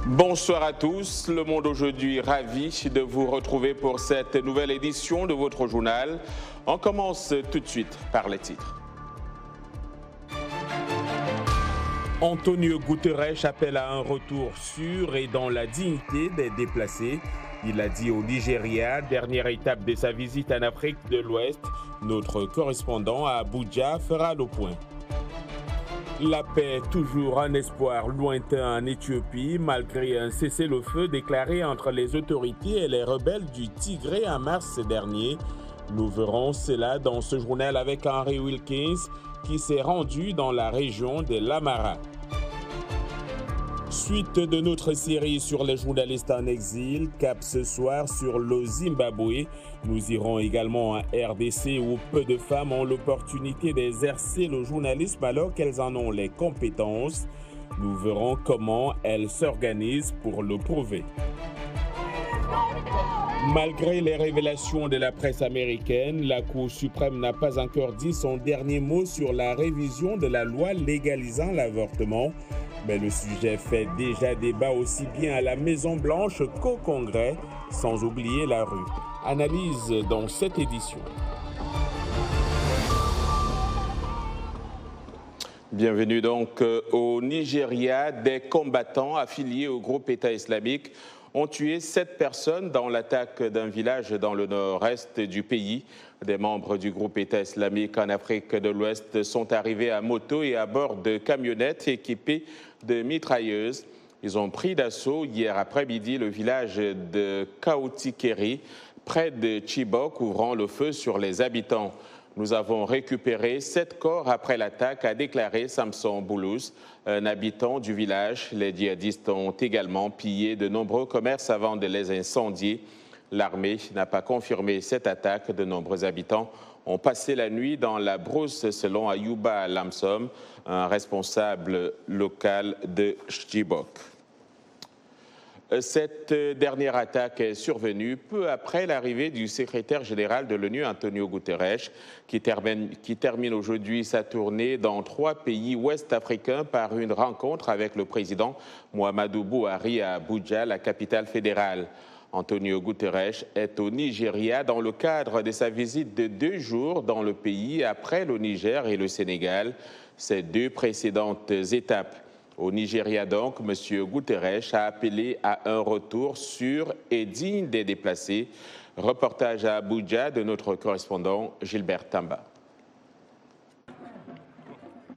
Bonsoir à tous, Le Monde aujourd'hui, ravi de vous retrouver pour cette nouvelle édition de votre journal. On commence tout de suite par les titres. Antonio Guterres appelle à un retour sûr et dans la dignité des déplacés. Il l'a dit au Nigeria, dernière étape de sa visite en Afrique de l'Ouest. Notre correspondant à Abuja fera le point. La paix, toujours un espoir lointain en Éthiopie, malgré un cessez-le-feu déclaré entre les autorités et les rebelles du Tigré en mars dernier. Nous verrons cela dans ce journal avec Henry Wilkins, qui s'est rendu dans la région de l'Amara. Suite de notre série sur les journalistes en exil, cap ce soir sur le Zimbabwe. Nous irons également en RDC où peu de femmes ont l'opportunité d'exercer le journalisme alors qu'elles en ont les compétences. Nous verrons comment elles s'organisent pour le prouver. Malgré les révélations de la presse américaine, la Cour suprême n'a pas encore dit son dernier mot sur la révision de la loi légalisant l'avortement. Mais le sujet fait déjà débat aussi bien à la Maison-Blanche qu'au Congrès, sans oublier la rue. Analyse dans cette édition. Bienvenue donc au Nigeria. Des combattants affiliés au groupe État islamique ont tué 7 personnes dans l'attaque d'un village dans le nord-est du pays. Des membres du groupe État islamique en Afrique de l'Ouest sont arrivés à moto et à bord de camionnettes équipées de mitrailleuses. Ils ont pris d'assaut hier après-midi le village de Kaoutikeri, près de Chibok, ouvrant le feu sur les habitants. Nous avons récupéré 7 corps après l'attaque, a déclaré Samson Boulous, un habitant du village. Les djihadistes ont également pillé de nombreux commerces avant de les incendier. L'armée n'a pas confirmé cette attaque. De nombreux habitants ont passé la nuit dans la brousse, selon Ayuba Lamsom, un responsable local de Chibok. Cette dernière attaque est survenue peu après l'arrivée du secrétaire général de l'ONU, Antonio Guterres, qui termine aujourd'hui sa tournée dans 3 pays ouest-africains par une rencontre avec le président Muhammadu Buhari à Abuja, la capitale fédérale. Antonio Guterres est au Nigeria dans le cadre de sa visite de 2 jours dans le pays après le Niger et le Sénégal, ces 2 précédentes étapes. Au Nigeria donc, M. Guterres a appelé à un retour sûr et digne des déplacés. Reportage à Abuja de notre correspondant Gilbert Tamba.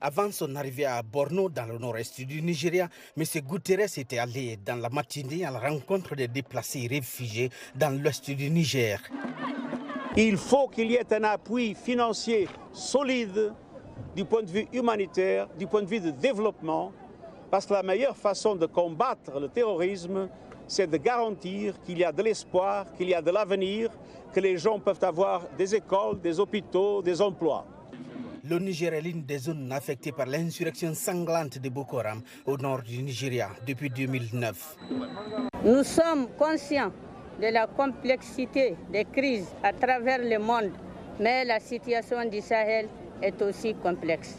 Avant son arrivée à Borno, dans le nord-est du Nigeria, M. Guterres était allé dans la matinée à la rencontre des déplacés réfugiés dans l'ouest du Niger. Il faut qu'il y ait un appui financier solide du point de vue humanitaire, du point de vue de développement, parce que la meilleure façon de combattre le terrorisme, c'est de garantir qu'il y a de l'espoir, qu'il y a de l'avenir, que les gens peuvent avoir des écoles, des hôpitaux, des emplois. Le Niger est l'une des zones affectées par l'insurrection sanglante de Boko Haram au nord du Nigeria depuis 2009. Nous sommes conscients de la complexité des crises à travers le monde, mais la situation du Sahel est aussi complexe.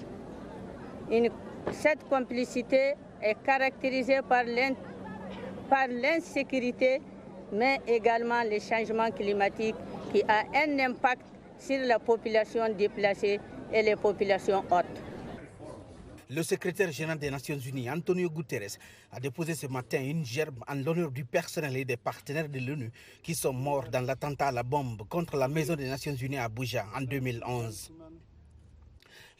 Cette complicité est caractérisée par l'insécurité, mais également le changement climatique qui a un impact sur la population déplacée et les populations hautes. Le secrétaire général des Nations Unies, Antonio Guterres, a déposé ce matin une gerbe en l'honneur du personnel et des partenaires de l'ONU qui sont morts dans l'attentat à la bombe contre la Maison des Nations Unies à Abuja en 2011.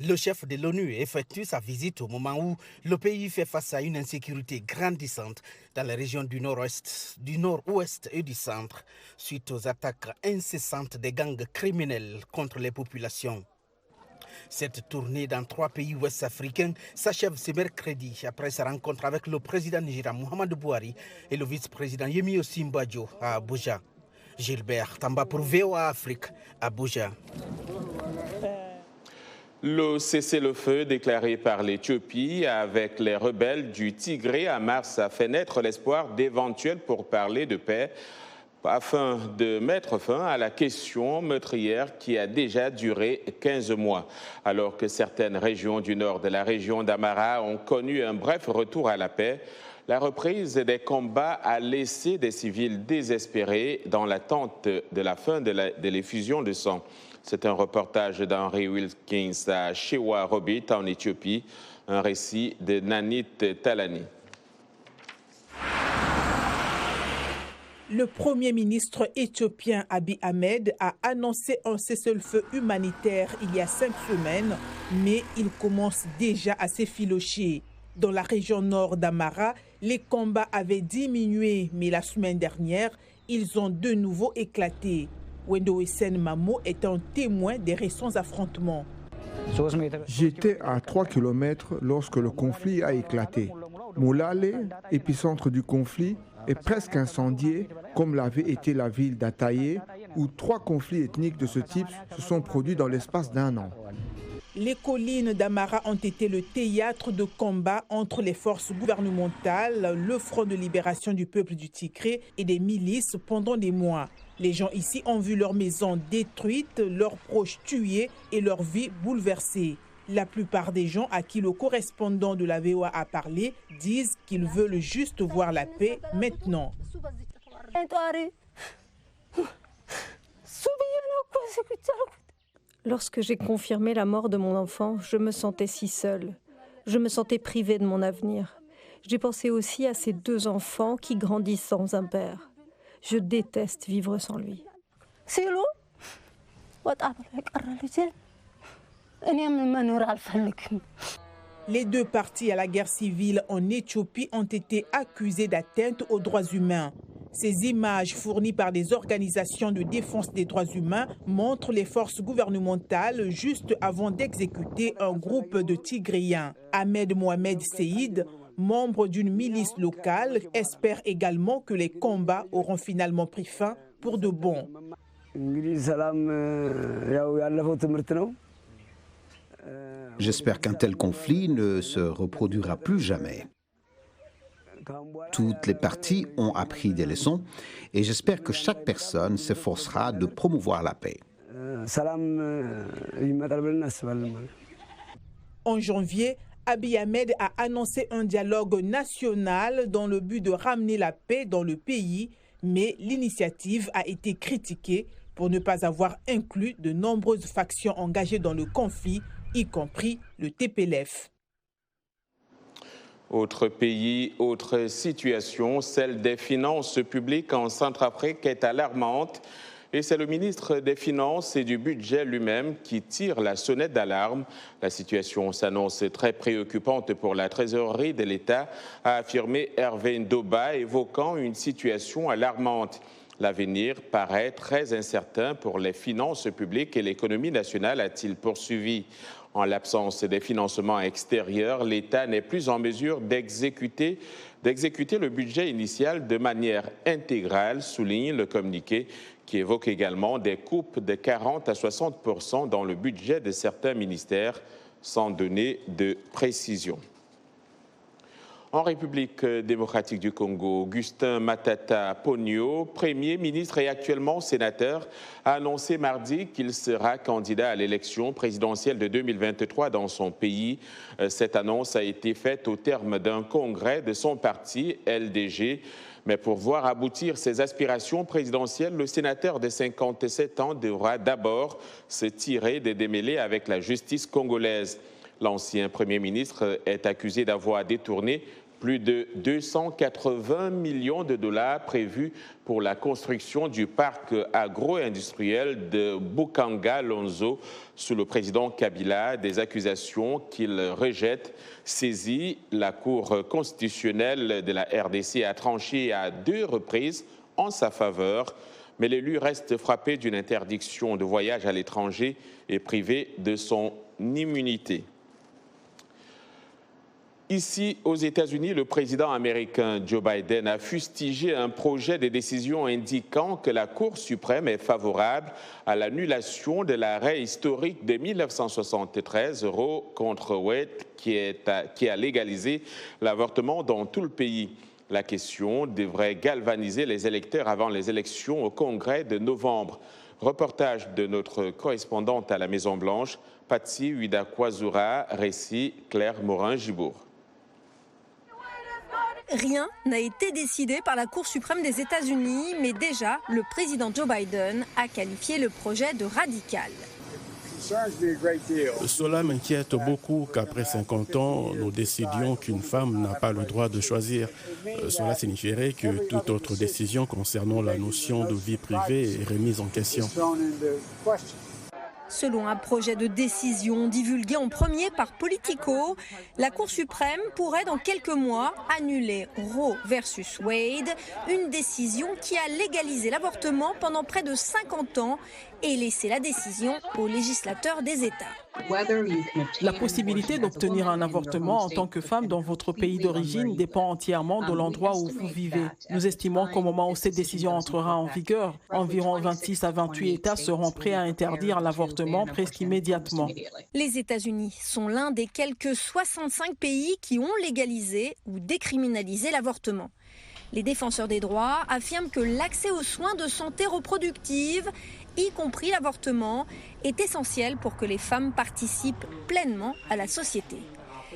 Le chef de l'ONU effectue sa visite au moment où le pays fait face à une insécurité grandissante dans les régions du nord-ouest et du centre, suite aux attaques incessantes des gangs criminels contre les populations. Cette tournée dans 3 pays ouest-africains s'achève ce mercredi après sa rencontre avec le président nigérien Muhammadu Buhari et le vice-président Yemi Osinbajo à Abuja. Gilbert Tamba pour VOA Afrique, Abuja. Le cessez-le-feu déclaré par l'Éthiopie avec les rebelles du Tigré à mars a fait naître l'espoir d'éventuels pourparlers de paix afin de mettre fin à la question meurtrière qui a déjà duré 15 mois. Alors que certaines régions du nord de la région d'Amara ont connu un bref retour à la paix, la reprise des combats a laissé des civils désespérés dans l'attente de la fin de l'effusion de sang. C'est un reportage d'Henry Wilkins à Shewa Robit en Éthiopie, un récit de Nanit Talani. Le Premier ministre éthiopien Abiy Ahmed a annoncé un cessez-le-feu humanitaire il y a 5 semaines, mais il commence déjà à s'effilocher. Dans la région nord d'Amara, les combats avaient diminué, mais la semaine dernière, ils ont de nouveau éclaté. Wendo Essen Mamo est un témoin des récents affrontements. J'étais à 3 km lorsque le conflit a éclaté. Moulale, épicentre du conflit, est presque incendié, comme l'avait été la ville d'Ataye, où 3 conflits ethniques de ce type se sont produits dans l'espace d'1 an. Les collines d'Amara ont été le théâtre de combats entre les forces gouvernementales, le Front de libération du peuple du Tigré et des milices pendant des mois. Les gens ici ont vu leurs maisons détruites, leurs proches tués et leur vie bouleversée. La plupart des gens à qui le correspondant de la VOA a parlé disent qu'ils veulent juste voir la paix maintenant. Lorsque j'ai confirmé la mort de mon enfant, je me sentais si seule. Je me sentais privée de mon avenir. J'ai pensé aussi à ces 2 enfants qui grandissent sans un père. Je déteste vivre sans lui. Les 2 parties à la guerre civile en Éthiopie ont été accusés d'atteinte aux droits humains. Ces images fournies par des organisations de défense des droits humains montrent les forces gouvernementales juste avant d'exécuter un groupe de Tigréens. Ahmed Mohamed Seïd, membre d'une milice locale, espère également que les combats auront finalement pris fin pour de bon. J'espère qu'un tel conflit ne se reproduira plus jamais. Toutes les parties ont appris des leçons et j'espère que chaque personne s'efforcera de promouvoir la paix. En janvier, Abiy Ahmed a annoncé un dialogue national dans le but de ramener la paix dans le pays, mais l'initiative a été critiquée pour ne pas avoir inclus de nombreuses factions engagées dans le conflit, y compris le TPLF. Autre pays, autre situation, celle des finances publiques en Centrafrique est alarmante. Et c'est le ministre des Finances et du Budget lui-même qui tire la sonnette d'alarme. La situation s'annonce très préoccupante pour la trésorerie de l'État, a affirmé Hervé Ndoba, évoquant une situation alarmante. L'avenir paraît très incertain pour les finances publiques et l'économie nationale, a-t-il poursuivi. En l'absence des financements extérieurs, l'État n'est plus en mesure d'exécuter le budget initial de manière intégrale, souligne le communiqué, qui évoque également des coupes de 40 à 60% dans le budget de certains ministères, sans donner de précision. En République démocratique du Congo, Augustin Matata Ponyo, Premier ministre et actuellement sénateur, a annoncé mardi qu'il sera candidat à l'élection présidentielle de 2023 dans son pays. Cette annonce a été faite au terme d'un congrès de son parti, LDG. Mais pour voir aboutir ses aspirations présidentielles, le sénateur de 57 ans devra d'abord se tirer des démêlés avec la justice congolaise. L'ancien Premier ministre est accusé d'avoir détourné plus de 280 millions de dollars prévus pour la construction du parc agro-industriel de Bukanga-Lonzo sous le président Kabila, des accusations qu'il rejette. Saisie, la Cour constitutionnelle de la RDC a tranché à 2 reprises en sa faveur, mais l'élu reste frappé d'une interdiction de voyage à l'étranger et privé de son immunité. Ici, aux États-Unis, le président américain Joe Biden a fustigé un projet de décision indiquant que la Cour suprême est favorable à l'annulation de l'arrêt historique de 1973, Roe contre Wade, qui a légalisé l'avortement dans tout le pays. La question devrait galvaniser les électeurs avant les élections au Congrès de novembre. Reportage de notre correspondante à la Maison-Blanche, Patsy Widakwazura, récit Claire Morin-Gibourg. Rien n'a été décidé par la Cour suprême des États-Unis, mais déjà, le président Joe Biden a qualifié le projet de radical. Cela m'inquiète beaucoup qu'après 50 ans, nous décidions qu'une femme n'a pas le droit de choisir. Cela signifierait que toute autre décision concernant la notion de vie privée est remise en question. Selon un projet de décision divulgué en premier par Politico, la Cour suprême pourrait dans quelques mois annuler Roe versus Wade, une décision qui a légalisé l'avortement pendant près de 50 ans et laissé la décision aux législateurs des États. La possibilité d'obtenir un avortement en tant que femme dans votre pays d'origine dépend entièrement de l'endroit où vous vivez. Nous estimons qu'au moment où cette décision entrera en vigueur, environ 26 à 28 États seront prêts à interdire l'avortement presque immédiatement. Les États-Unis sont l'un des quelques 65 pays qui ont légalisé ou décriminalisé l'avortement. Les défenseurs des droits affirment que l'accès aux soins de santé reproductive, y compris l'avortement, est essentiel pour que les femmes participent pleinement à la société.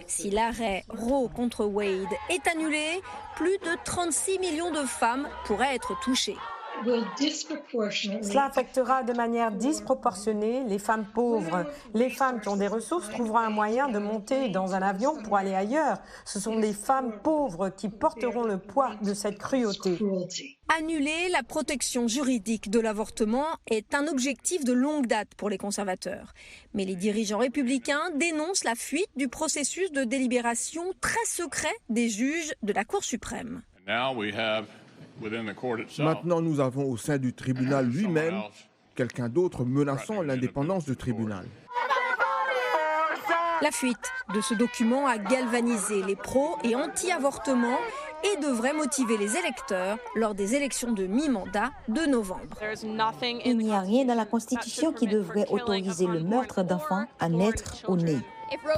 Si l'arrêt Roe contre Wade est annulé, plus de 36 millions de femmes pourraient être touchées. Cela affectera de manière disproportionnée les femmes pauvres. Les femmes qui ont des ressources trouveront un moyen de monter dans un avion pour aller ailleurs. Ce sont les femmes pauvres qui porteront le poids de cette cruauté. Annuler la protection juridique de l'avortement est un objectif de longue date pour les conservateurs. Mais les dirigeants républicains dénoncent la fuite du processus de délibération très secret des juges de la Cour suprême. Maintenant, nous avons au sein du tribunal lui-même quelqu'un d'autre menaçant l'indépendance du tribunal. La fuite de ce document a galvanisé les pro- et anti-avortement et devrait motiver les électeurs lors des élections de mi-mandat de novembre. Il n'y a rien dans la Constitution qui devrait autoriser le meurtre d'enfants à naître au nez.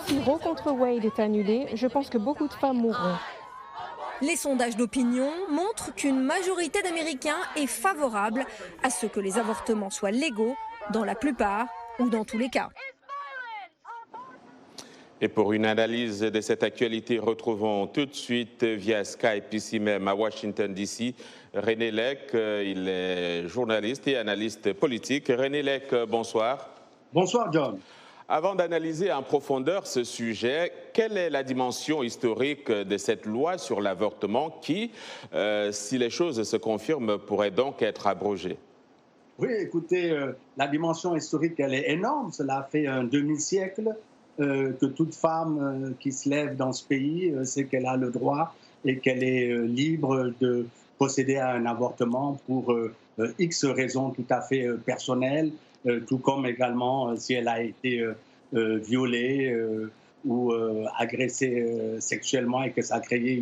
Si Roe contre Wade est annulé, je pense que beaucoup de femmes mourront. Les sondages d'opinion montrent qu'une majorité d'Américains est favorable à ce que les avortements soient légaux dans la plupart ou dans tous les cas. Et pour une analyse de cette actualité, retrouvons tout de suite via Skype, ici même à Washington DC, René Lec. Il est journaliste et analyste politique. René Lec, bonsoir. Bonsoir, John. Avant d'analyser en profondeur ce sujet, quelle est la dimension historique de cette loi sur l'avortement qui, si les choses se confirment, pourrait donc être abrogée? Oui, écoutez, la dimension historique, elle est énorme. Cela fait un demi-siècle que toute femme qui se lève dans ce pays sait qu'elle a le droit et qu'elle est libre de procéder à un avortement pour X raisons tout à fait personnelles, tout comme également si elle a été violée ou agressée sexuellement et que ça a créé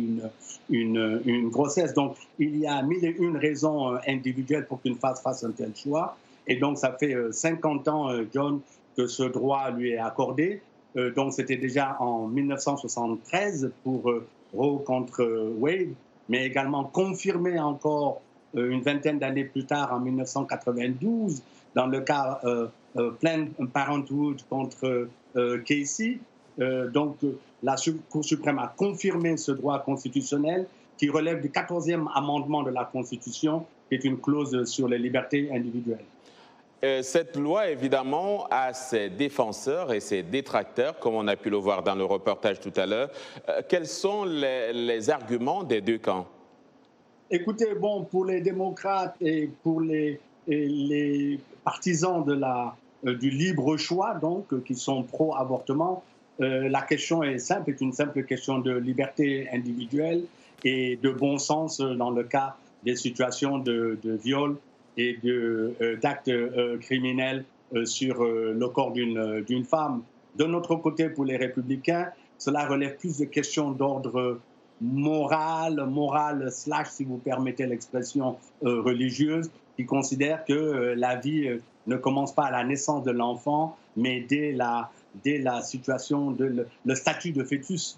une grossesse. Donc, il y a 1001 raisons individuelles pour qu'une femme fasse un tel choix. Et donc, ça fait 50 ans, John, que ce droit lui est accordé. Donc, c'était déjà en 1973 pour Roe contre Wade, mais également confirmé encore une vingtaine d'années plus tard, en 1992, dans le cas Planned Parenthood contre Casey. Donc, la Cour suprême a confirmé ce droit constitutionnel qui relève du 14e amendement de la Constitution, qui est une clause sur les libertés individuelles. Cette loi, évidemment, a ses défenseurs et ses détracteurs, comme on a pu le voir dans le reportage tout à l'heure. Quels sont les arguments des deux camps? Écoutez, bon, pour les démocrates et pour les partisans du libre choix, donc, qui sont pro-avortement, la question est simple, est une simple question de liberté individuelle et de bon sens dans le cas des situations de viol et d'actes criminels sur le corps d'une femme. De notre côté, pour les républicains, cela relève plus de questions d'ordre moral slash, si vous permettez l'expression, religieuse, qui considère que la vie ne commence pas à la naissance de l'enfant, mais dès la situation, le statut de fœtus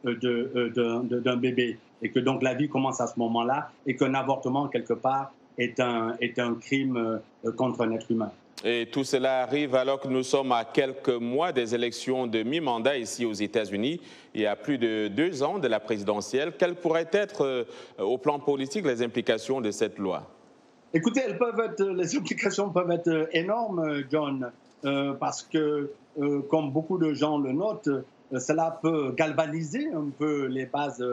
d'un bébé. Et que donc la vie commence à ce moment-là et qu'un avortement, quelque part, est un crime contre un être humain. Et tout cela arrive alors que nous sommes à quelques mois des élections de mi-mandat ici aux États-Unis et à plus de 2 ans de la présidentielle. Quelles pourraient être, au plan politique, les implications de cette loi? Écoutez, les implications peuvent être énormes, John, parce que, comme beaucoup de gens le notent, cela peut galvaniser un peu les bases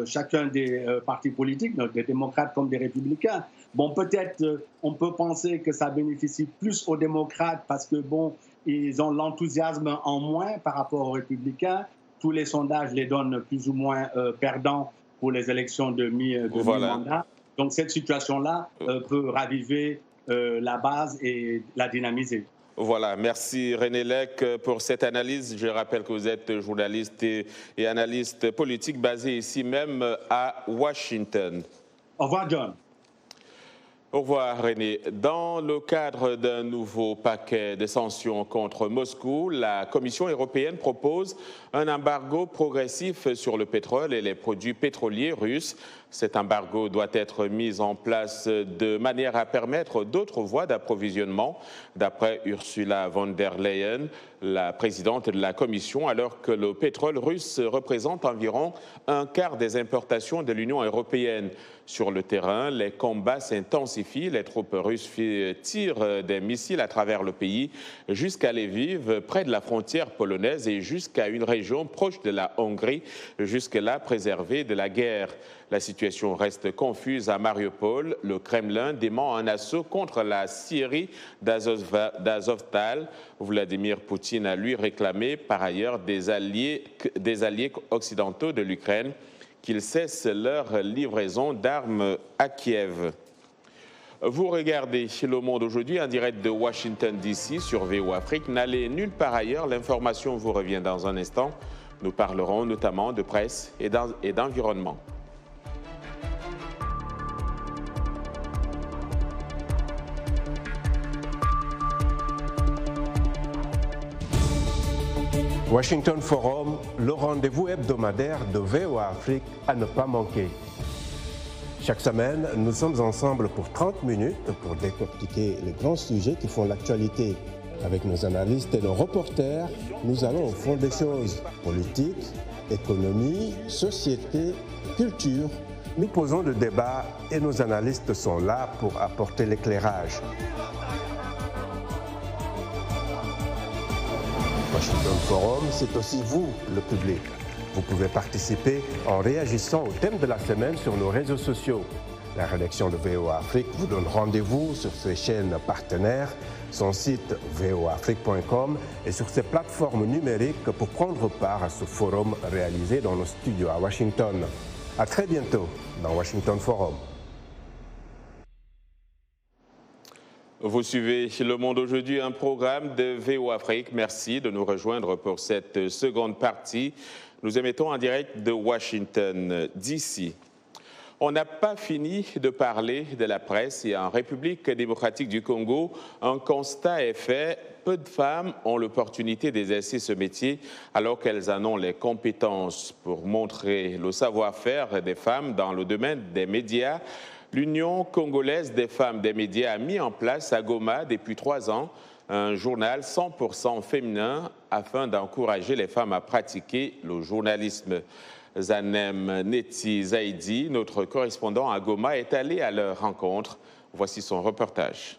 chacun des partis politiques, des démocrates comme des républicains. Bon, peut-être on peut penser que ça bénéficie plus aux démocrates parce que, bon, ils ont l'enthousiasme en moins par rapport aux républicains. Tous les sondages les donnent plus ou moins perdants pour les élections de mi-mandat. Donc cette situation-là peut raviver la base et la dynamiser. Voilà, merci René Lec pour cette analyse. Je rappelle que vous êtes journaliste et analyste politique basé ici même à Washington. Au revoir, John. Au revoir René. Dans le cadre d'un nouveau paquet de sanctions contre Moscou, la Commission européenne propose un embargo progressif sur le pétrole et les produits pétroliers russes. Cet embargo doit être mis en place de manière à permettre d'autres voies d'approvisionnement, d'après Ursula von der Leyen, la présidente de la Commission, alors que le pétrole russe représente environ un quart des importations de l'Union européenne. Sur le terrain, les combats s'intensifient. Les troupes russes tirent des missiles à travers le pays jusqu'à Lviv, près de la frontière polonaise, et jusqu'à une région proche de la Hongrie, jusque-là préservée de la guerre. La situation reste confuse à Mariupol. Le Kremlin dément un assaut contre la Syrie d'Azovstal. Vladimir Poutine a lui réclamé par ailleurs des alliés occidentaux de l'Ukraine qu'ils cessent leur livraison d'armes à Kiev. Vous regardez Le Monde aujourd'hui en direct de Washington DC sur VOA Afrique. N'allez nulle part ailleurs, l'information vous revient dans un instant. Nous parlerons notamment de presse et d'environnement. Washington Forum, le rendez-vous hebdomadaire de VOA Afrique à ne pas manquer. Chaque semaine, nous sommes ensemble pour 30 minutes pour décortiquer les grands sujets qui font l'actualité. Avec nos analystes et nos reporters, nous allons au fond des choses. Politique, économie, société, culture. Nous posons le débat et nos analystes sont là pour apporter l'éclairage. Washington Forum, c'est aussi vous, le public. Vous pouvez participer en réagissant au thème de la semaine sur nos réseaux sociaux. La rédaction de VOA Afrique vous donne rendez-vous sur ses chaînes partenaires, son site voaafrique.com et sur ses plateformes numériques pour prendre part à ce forum réalisé dans nos studios à Washington. À très bientôt dans Washington Forum. Vous suivez Le Monde aujourd'hui, un programme de VOA Afrique. Merci de nous rejoindre pour cette seconde partie. Nous émettons en direct de Washington, D.C. On n'a pas fini de parler de la presse et en République démocratique du Congo, un constat est fait. Peu de femmes ont l'opportunité d'exercer ce métier alors qu'elles en ont les compétences. Pour montrer le savoir-faire des femmes dans le domaine des médias, l'Union congolaise des femmes des médias a mis en place à Goma depuis 3 ans un journal 100% féminin afin d'encourager les femmes à pratiquer le journalisme. Zanem Neti Zaidi, notre correspondant à Goma, est allé à leur rencontre. Voici son reportage.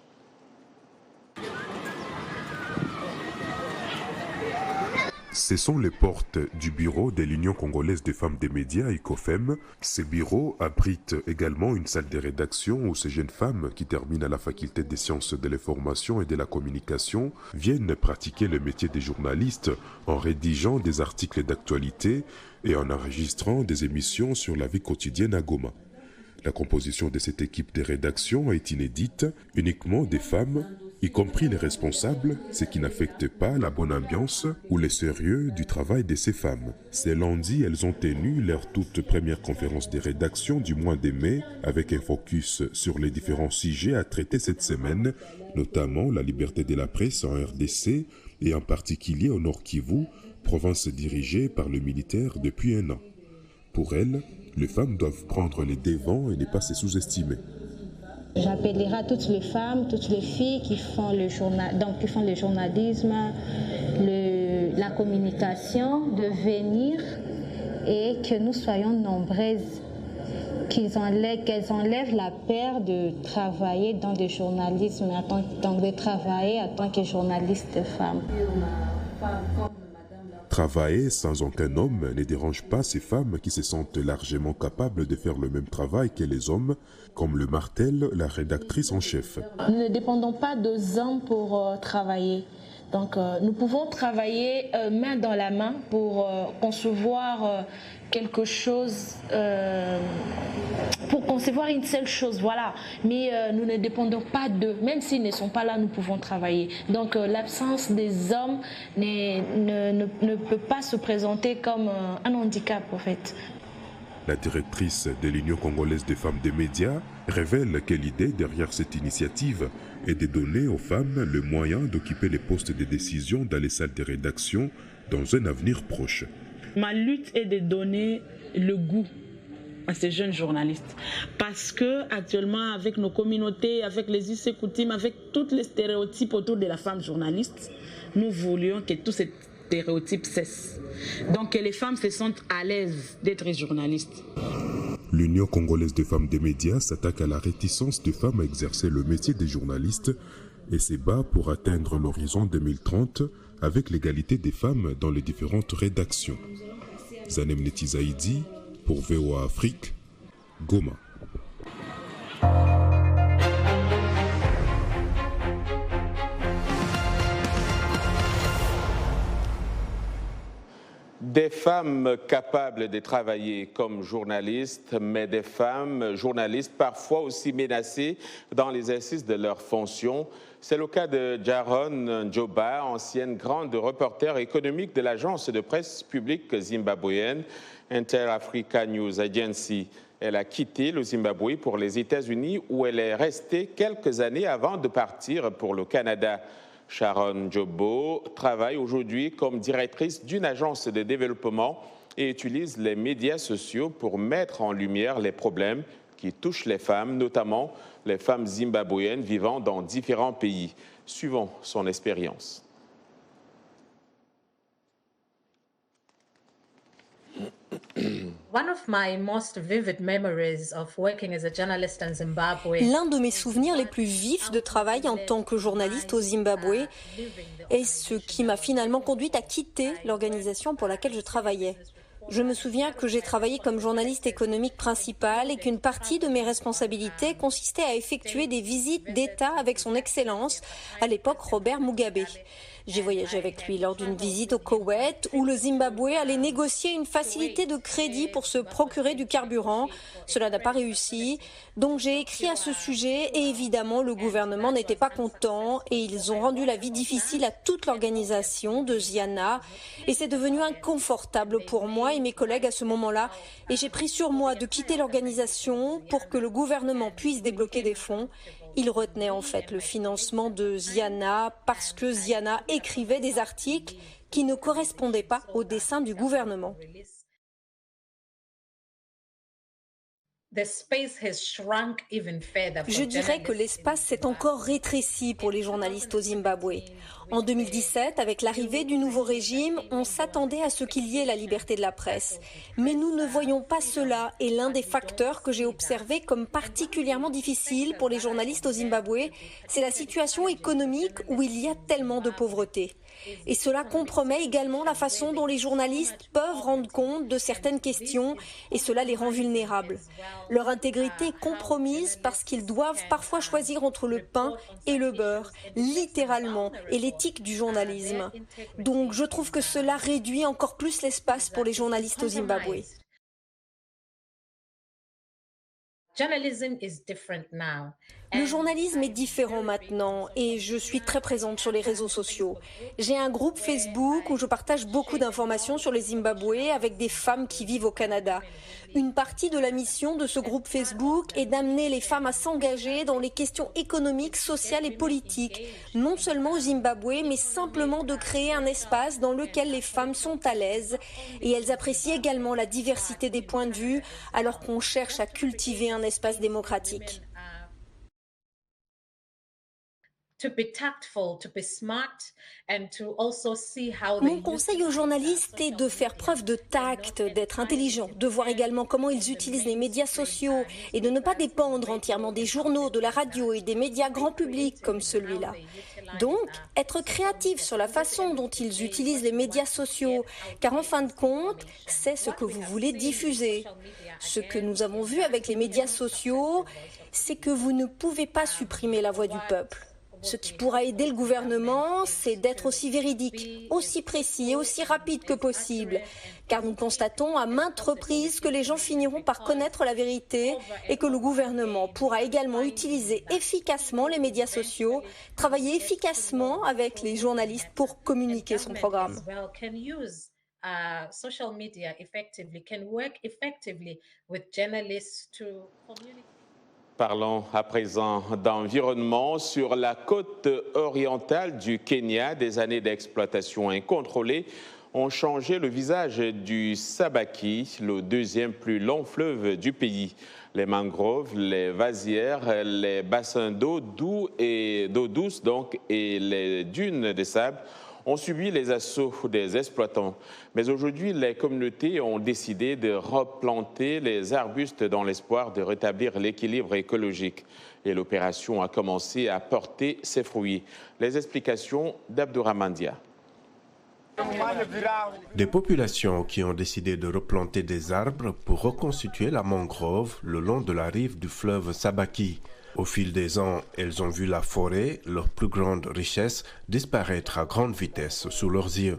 Ce sont les portes du bureau de l'Union congolaise des femmes des médias, ICOFEM. Ce bureau abrite également une salle de rédaction où ces jeunes femmes qui terminent à la faculté des sciences de l'information et de la communication viennent pratiquer le métier de journaliste en rédigeant des articles d'actualité et en enregistrant des émissions sur la vie quotidienne à Goma. La composition de cette équipe de rédaction est inédite, uniquement des femmes y compris les responsables, ce qui n'affecte pas la bonne ambiance ou le sérieux du travail de ces femmes. Ce lundi, elles ont tenu leur toute première conférence de rédaction du mois de mai avec un focus sur les différents sujets à traiter cette semaine, notamment la liberté de la presse en RDC et en particulier au Nord Kivu, province dirigée par le militaire depuis 1 an. Pour elles, les femmes doivent prendre les devants et ne pas se sous-estimer. J'appellerai toutes les femmes, toutes les filles qui font le journalisme, la communication, de venir et que nous soyons nombreuses, qu'elles enlèvent la peur de travailler dans le journalisme, donc de travailler en tant que journaliste femme. Travailler sans aucun homme ne dérange pas ces femmes qui se sentent largement capables de faire le même travail que les hommes, comme le martèle la rédactrice en chef. Nous ne dépendons pas des hommes pour travailler. Donc nous pouvons travailler main dans la main pour concevoir quelque chose, pour concevoir une seule chose, voilà. Mais nous ne dépendons pas d'eux. Même s'ils ne sont pas là, nous pouvons travailler. Donc l'absence des hommes ne peut pas se présenter comme un handicap, en fait. La directrice de l'Union congolaise des femmes des médias révèle que l'idée derrière cette initiative est de donner aux femmes le moyen d'occuper les postes de décision dans les salles de rédaction dans un avenir proche. Ma lutte est de donner le goût à ces jeunes journalistes. Parce que actuellement, avec nos communautés, avec les us et coutumes, avec tous les stéréotypes autour de la femme journaliste, nous voulions que tous ces stéréotypes cessent. Donc que les femmes se sentent à l'aise d'être journalistes. L'Union congolaise des femmes des médias s'attaque à la réticence des femmes à exercer le métier des journalistes et se bat pour atteindre l'horizon 2030 avec l'égalité des femmes dans les différentes rédactions. Zanem Netizaïdi pour VOA Afrique, Goma. Des femmes capables de travailler comme journalistes, mais des femmes journalistes parfois aussi menacées dans l'exercice de leurs fonctions. C'est le cas de Jaron Njoba, ancienne grande reporter économique de l'agence de presse publique zimbabwéenne Inter-Africa News Agency. Elle a quitté le Zimbabwe pour les États-Unis où elle est restée quelques années avant de partir pour le Canada. Sharon Njoba travaille aujourd'hui comme directrice d'une agence de développement et utilise les médias sociaux pour mettre en lumière les problèmes qui touchent les femmes, notamment les femmes zimbabwéennes vivant dans différents pays. Suivons son expérience. L'un de mes souvenirs les plus vifs de travail en tant que journaliste au Zimbabwe est ce qui m'a finalement conduite à quitter l'organisation pour laquelle je travaillais. Je me souviens que j'ai travaillé comme journaliste économique principale et qu'une partie de mes responsabilités consistait à effectuer des visites d'État avec son Excellence, à l'époque Robert Mugabe. J'ai voyagé avec lui lors d'une visite au Koweït où le Zimbabwe allait négocier une facilité de crédit pour se procurer du carburant. Cela n'a pas réussi, donc j'ai écrit à ce sujet et évidemment le gouvernement n'était pas content et ils ont rendu la vie difficile à toute l'organisation de Ziana et c'est devenu inconfortable pour moi et mes collègues à ce moment-là et j'ai pris sur moi de quitter l'organisation pour que le gouvernement puisse débloquer des fonds. Il retenait en fait le financement de Ziana parce que Ziana écrivait des articles qui ne correspondaient pas aux desseins du gouvernement. Je dirais que l'espace s'est encore rétréci pour les journalistes au Zimbabwe. En 2017, avec l'arrivée du nouveau régime, on s'attendait à ce qu'il y ait la liberté de la presse. Mais nous ne voyons pas cela et l'un des facteurs que j'ai observé comme particulièrement difficile pour les journalistes au Zimbabwe, c'est la situation économique où il y a tellement de pauvreté. Et cela compromet également la façon dont les journalistes peuvent rendre compte de certaines questions et cela les rend vulnérables. Leur intégrité est compromise parce qu'ils doivent parfois choisir entre le pain et le beurre, littéralement, et l'éthique du journalisme. Donc je trouve que cela réduit encore plus l'espace pour les journalistes au Zimbabwe. Le journalisme est différent maintenant et je suis très présente sur les réseaux sociaux. J'ai un groupe Facebook où je partage beaucoup d'informations sur le Zimbabwe avec des femmes qui vivent au Canada. Une partie de la mission de ce groupe Facebook est d'amener les femmes à s'engager dans les questions économiques, sociales et politiques, non seulement au Zimbabwe, mais simplement de créer un espace dans lequel les femmes sont à l'aise et elles apprécient également la diversité des points de vue alors qu'on cherche à cultiver un espace démocratique. Mon conseil aux journalistes est de faire preuve de tact, d'être intelligent, de voir également comment ils utilisent les médias sociaux et de ne pas dépendre entièrement des journaux, de la radio et des médias grand public comme celui-là. Donc, être créatif sur la façon dont ils utilisent les médias sociaux, car en fin de compte, c'est ce que vous voulez diffuser. Ce que nous avons vu avec les médias sociaux, c'est que vous ne pouvez pas supprimer la voix du peuple. Ce qui pourra aider le gouvernement, c'est d'être aussi véridique, aussi précis et aussi rapide que possible. Car nous constatons à maintes reprises que les gens finiront par connaître la vérité et que le gouvernement pourra également utiliser efficacement les médias sociaux, travailler efficacement avec les journalistes pour communiquer son programme. Parlons à présent d'environnement. Sur la côte orientale du Kenya, des années d'exploitation incontrôlée ont changé le visage du Sabaki, le deuxième plus long fleuve du pays. Les mangroves, les vasières, les bassins d'eau douce et les dunes de sable ont subi les assauts des exploitants. Mais aujourd'hui, les communautés ont décidé de replanter les arbustes dans l'espoir de rétablir l'équilibre écologique. Et l'opération a commencé à porter ses fruits. Les explications d'Abdourahmane Dia. Des populations qui ont décidé de replanter des arbres pour reconstituer la mangrove le long de la rive du fleuve Sabaki. Au fil des ans, elles ont vu la forêt, leur plus grande richesse, disparaître à grande vitesse sous leurs yeux.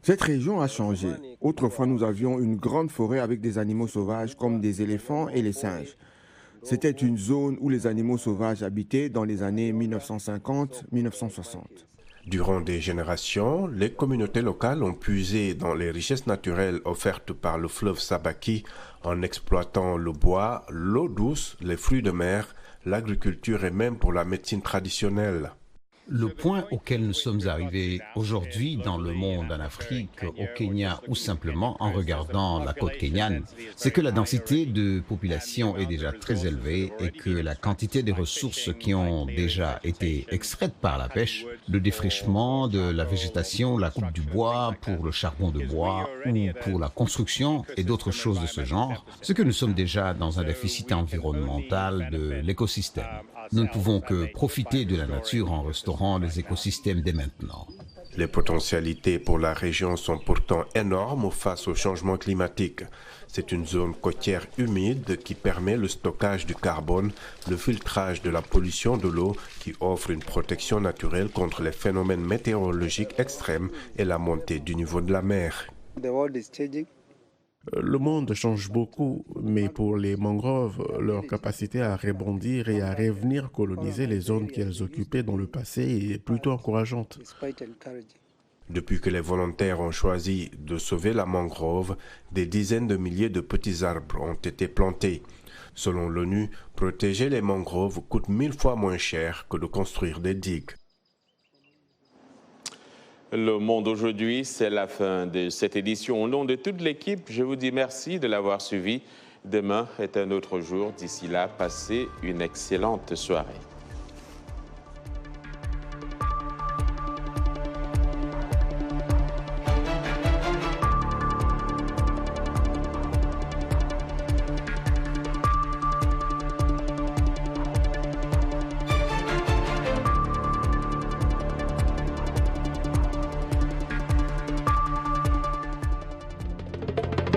Cette région a changé. Autrefois, nous avions une grande forêt avec des animaux sauvages comme des éléphants et les singes. C'était une zone où les animaux sauvages habitaient dans les années 1950-1960. Durant des générations, les communautés locales ont puisé dans les richesses naturelles offertes par le fleuve Sabaki en exploitant le bois, l'eau douce, les fruits de mer, l'agriculture et même pour la médecine traditionnelle. Le point auquel nous sommes arrivés aujourd'hui dans le monde, en Afrique, au Kenya ou simplement en regardant la côte kenyane, c'est que la densité de population est déjà très élevée et que la quantité des ressources qui ont déjà été extraites par la pêche, le défrichement de la végétation, la coupe du bois pour le charbon de bois ou pour la construction et d'autres choses de ce genre, c'est que nous sommes déjà dans un déficit environnemental de l'écosystème. Nous ne pouvons que profiter de la nature en restaurant les écosystèmes dès maintenant. Les potentialités pour la région sont pourtant énormes face au changement climatique. C'est une zone côtière humide qui permet le stockage du carbone, le filtrage de la pollution de l'eau, qui offre une protection naturelle contre les phénomènes météorologiques extrêmes et la montée du niveau de la mer. Le monde change beaucoup, mais pour les mangroves, leur capacité à rebondir et à revenir coloniser les zones qu'elles occupaient dans le passé est plutôt encourageante. Depuis que les volontaires ont choisi de sauver la mangrove, des dizaines de milliers de petits arbres ont été plantés. Selon l'ONU, protéger les mangroves coûte 1000 fois moins cher que de construire des digues. Le Monde aujourd'hui, c'est la fin de cette édition. Au nom de toute l'équipe, je vous dis merci de l'avoir suivi. Demain est un autre jour. D'ici là, passez une excellente soirée.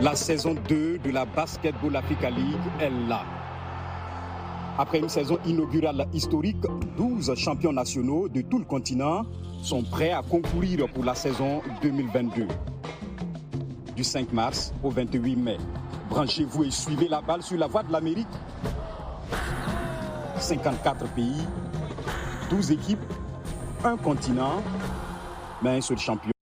La saison 2 de la Basketball Africa League est là. Après une saison inaugurale historique, 12 champions nationaux de tout le continent sont prêts à concourir pour la saison 2022. Du 5 mars au 28 mai, branchez-vous et suivez la balle sur la voie de l'Amérique. 54 pays, 12 équipes, un continent, mais un seul champion.